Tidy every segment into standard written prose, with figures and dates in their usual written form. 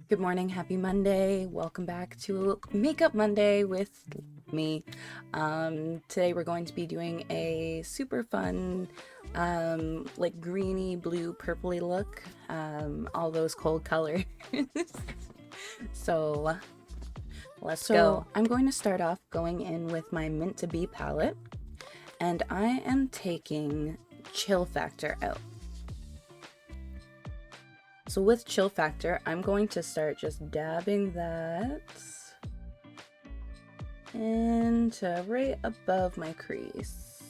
Good morning, happy Monday. Welcome back to Makeup Monday with me. Today we're going to be doing a super fun, like greeny, blue, purpley look. All those cold colors. So let's go. I'm going to start off going in with my Mint to Be palette, and I am taking Chill Factor out. So with Chill Factor, I'm going to start just dabbing that into right above my crease.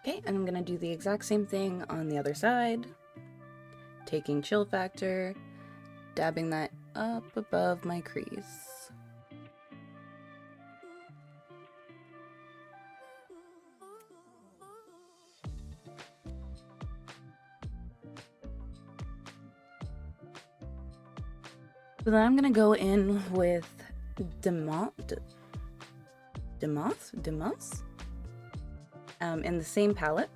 Okay, and I'm gonna do the exact same thing on the other side. Taking Chill Factor, dabbing that up above my crease. So then I'm gonna go in with Demos in the same palette.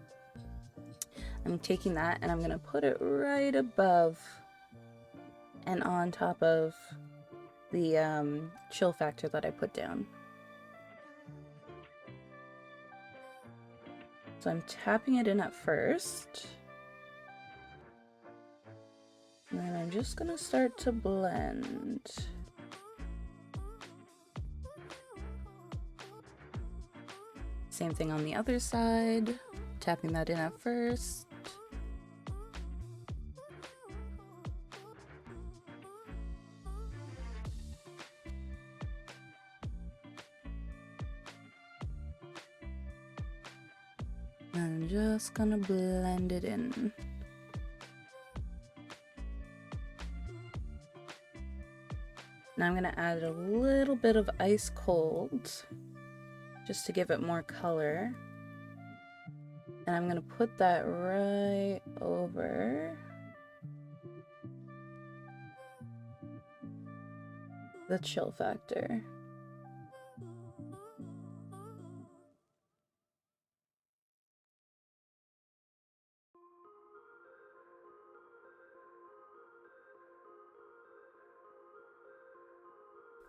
I'm taking that and I'm gonna put it right above and on top of the Chill Factor that I put down. So I'm tapping it in at first. And then I'm just gonna start to blend. Same thing on the other side, tapping that in at first. And I'm just gonna blend it in. Now I'm gonna add a little bit of ice cold just to give it more color. And I'm gonna put that right over the Chill Factor.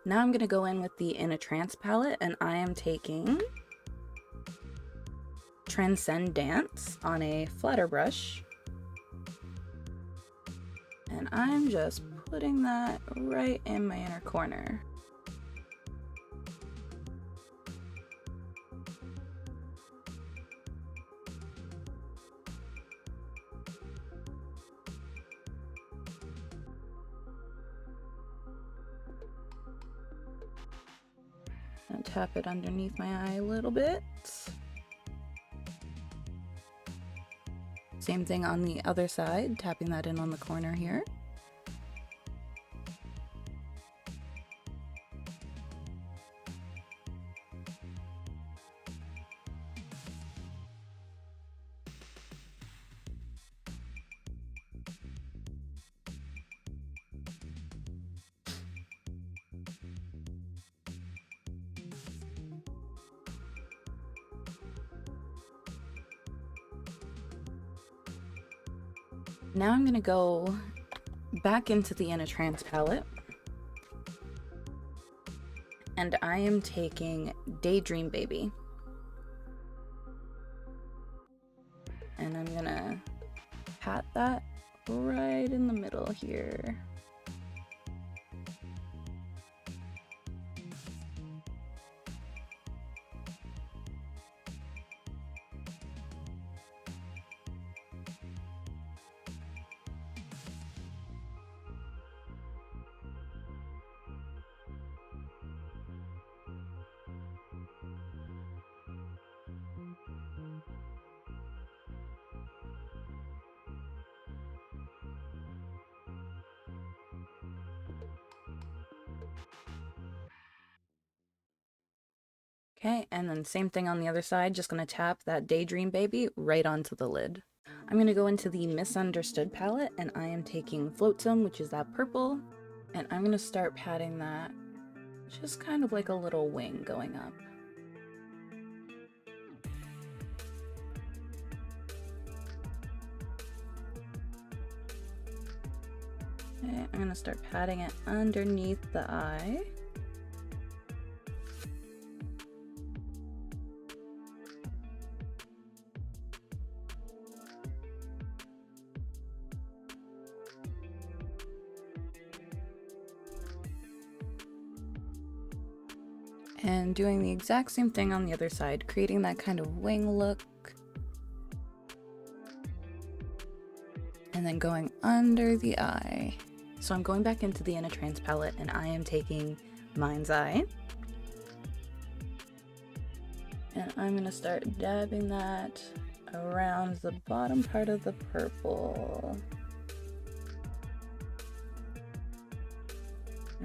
Now I'm gonna go in with the In a Trance palette, and I am taking Transcendence on a flatter brush. And I'm just putting that right in my inner corner. And tap it underneath my eye a little bit. Same thing on the other side, tapping that in on the corner here. Now I'm gonna go back into the In a Trance palette, and I am taking Daydream Baby. And I'm gonna pat that right in the middle here. Okay, and then same thing on the other side, just gonna tap that Daydream Baby right onto the lid. I'm gonna go into the Misunderstood palette, and I am taking Flotsam, which is that purple, and I'm gonna start patting that just kind of like a little wing going up. Okay, I'm gonna start patting it underneath the eye. And doing the exact same thing on the other side, creating that kind of wing look. And then going under the eye. So I'm going back into the In a Trance palette and I am taking Mind's Eye. And I'm gonna start dabbing that around the bottom part of the purple.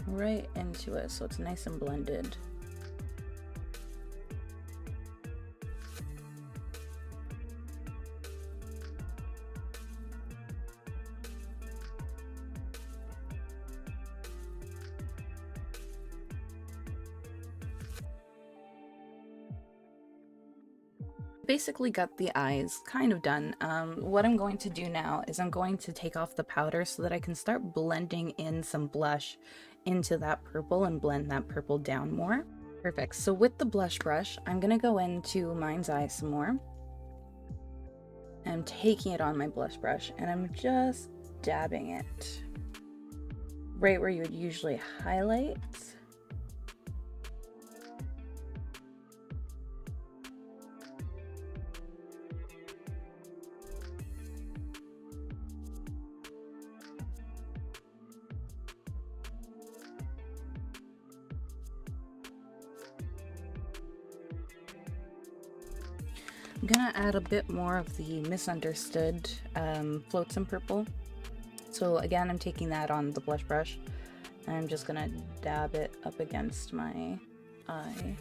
Right into it so it's nice and blended. Basically got the eyes kind of done. What I'm going to do now is I'm going to take off the powder so that I can start blending in some blush into that purple and blend that purple down more. Perfect. So with the blush brush, I'm gonna go into Mind's Eye some more. I'm taking it on my blush brush and I'm just dabbing it right where you would usually highlight. I'm gonna add a bit more of the Misunderstood Flotsam Purple. So again, I'm taking that on the blush brush and I'm just gonna dab it up against my eye.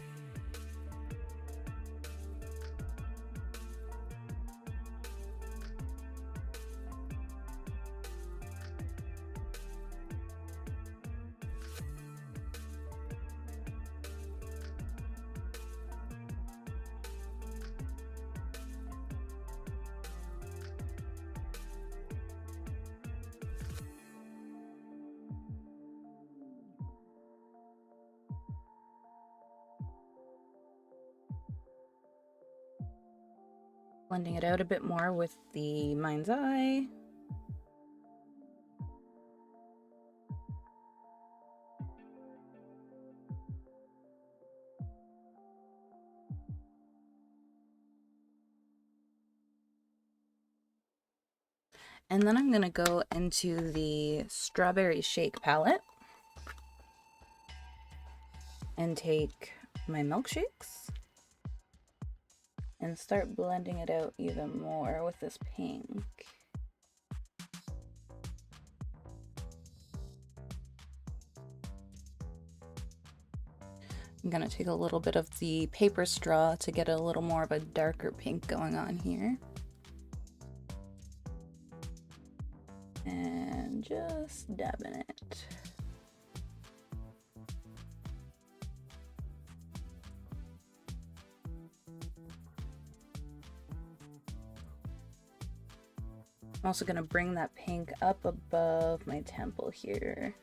Blending it out a bit more with the Mind's Eye. And then I'm gonna go into the Strawberry Shake palette and take my milkshakes and start blending it out even more with this pink. I'm gonna take a little bit of the paper straw to get a little more of a darker pink going on here. And just dabbing it. I'm also gonna bring that pink up above my temple here.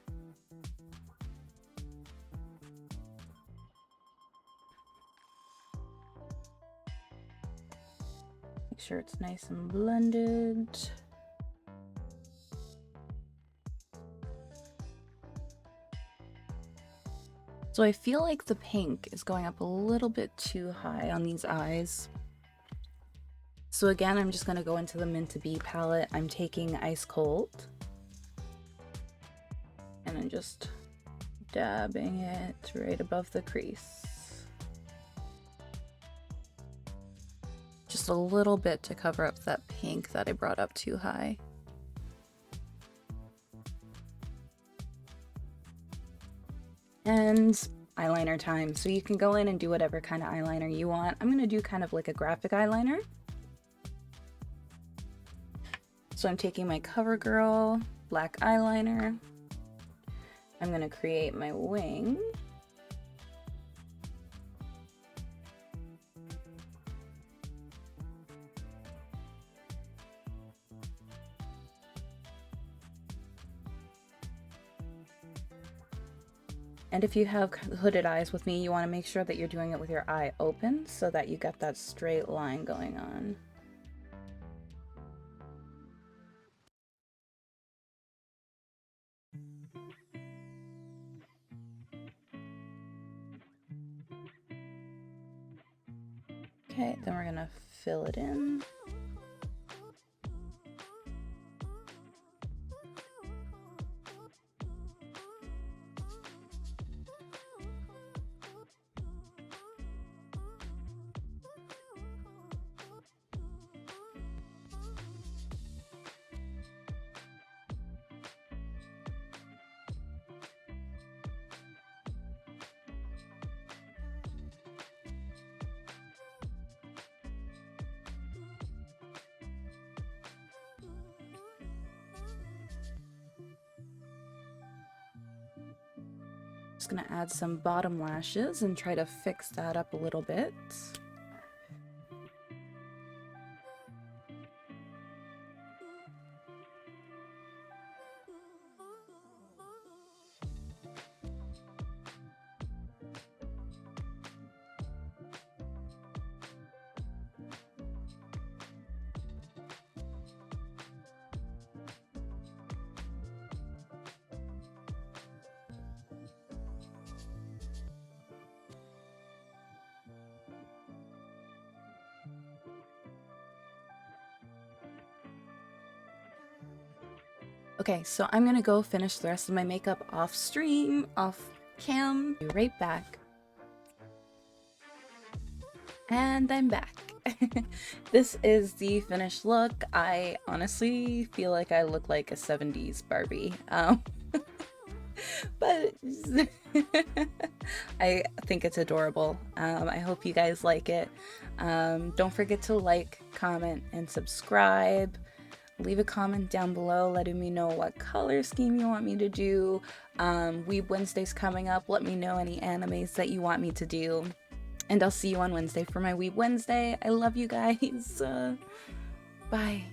Make sure it's nice and blended. So I feel like the pink is going up a little bit too high on these eyes. So again, I'm just going to go into the Mint to Be palette. I'm taking Ice Cold. And I'm just dabbing it right above the crease. Just a little bit to cover up that pink that I brought up too high. And eyeliner time. So you can go in and do whatever kind of eyeliner you want. I'm going to do kind of like a graphic eyeliner. So I'm taking my Covergirl black eyeliner. I'm going to create my wing. And if you have hooded eyes with me, you want to make sure that you're doing it with your eye open so that you get that straight line going on. Okay, then we're gonna fill it in. Just gonna add some bottom lashes and try to fix that up a little bit. Okay, so I'm gonna go finish the rest of my makeup off stream, off cam. Be right back. And I'm back. This is the finished look. I honestly feel like I look like a 70s Barbie. But I think it's adorable. I hope you guys like it. Don't forget to like, comment, and subscribe. Leave a comment down below letting me know what color scheme you want me to do. Weeb Wednesday's coming up. Let me know any animes that you want me to do. And I'll see you on Wednesday for my Weeb Wednesday. I love you guys. Bye.